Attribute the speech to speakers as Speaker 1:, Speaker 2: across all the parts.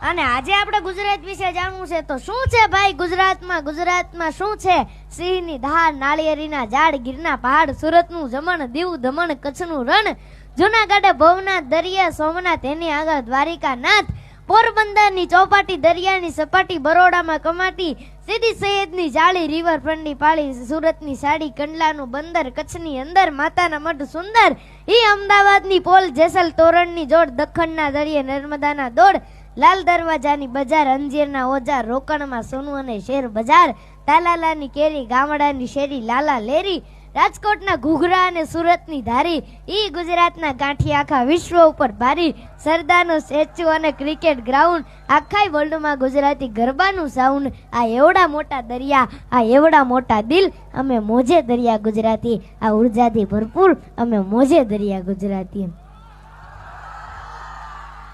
Speaker 1: અને આજે આપણે ગુજરાત વિશે જાણવું છે તો શું છે ભાઈ ગુજરાતમાં શું છે? સિંહની ધાર, નાળિયેરીના ઝાડ, ગીરના પહાડ, સુરતનું જમણ, દીવ દમણ, કચ્છનું રણ, જૂનાગઢ ભવનાથ, દરિયા સોમનાથ, એની આગળ દ્વારિકાનાથ, પોરબંદરની ચોપાટી, દરિયાની સપાટી, બરોડામાં કમાટી, સીધી સૈયદની જાળી, રિવરફ્રન્ટની પાળી, સુરતની સાડી, કંડલાનું બંદર, કચ્છની અંદર માતાના મઢ સુંદર, ઈ અમદાવાદની પોલ, જેસલ તોરણની જોડ, દખ્ખણના દરિયે નર્મદાના દોડ, લાલ દરવાજાની બજાર, અંજીરના ઓજાર, રોકણમાં સોનું અને શેર બજાર, તાલાલાની કેરી, ગામડાની શેરી, લાલા લેરી, રાજકોટના ઘૂઘરા અને સુરતની ધારી, ઈ ગુજરાતના ગાંઠી આખા વિશ્વ ઉપર ભારી, સરદારનો સ્ટેચ્યુ અને ક્રિકેટ ગ્રાઉન્ડ, આખા વર્લ્ડમાં ગુજરાતી ગરબાનું સાઉન્ડ. આ એવડા મોટા દરિયા, આ એવડા મોટા દિલ, અમે મોજે દરિયા ગુજરાતી, આ ઉર્જાથી ભરપૂર અમે મોજે દરિયા ગુજરાતી.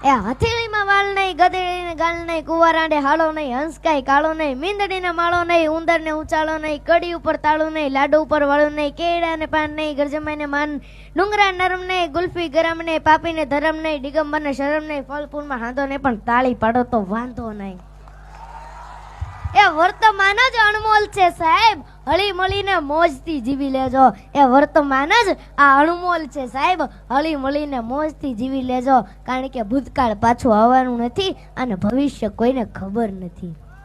Speaker 1: એ હથેળીમાં વાળ નહીં, ગધેડીને ગાળ નહીં, કુંવારાંડે હાળો નહીં, હંસકાય કાળો નહીં, મીંદડીને માળો નહીં, ઉંદરને ઉચાળો નહીં, કડી ઉપર તાળું નહીં, લાડુ ઉપર વાળું નહીં, કેળાને પાન નહીં, ગરજમાઈને માન, ડુંગરા નરમ નહીં, ગુલ્ફી ગરમ નહીં, પાપીને ધરમ નહીં, દિગંબરને શરમ નહીં, ફલફૂલમાં હાંધો નહીં, પણ તાળી પાડો તો વાંધો નહીં. એ વર્તમાન જ અણમોલ છે સાહેબ, હળી મળીને મોજથી જીવી લેજો. એ વર્તમાન જ આ અણમોલ છે સાહેબ, હળી મળીને મોજથી જીવી લેજો. કારણ કે ભૂતકાળ પાછું આવવાનું નથી અને ભવિષ્ય કોઈને ખબર નથી.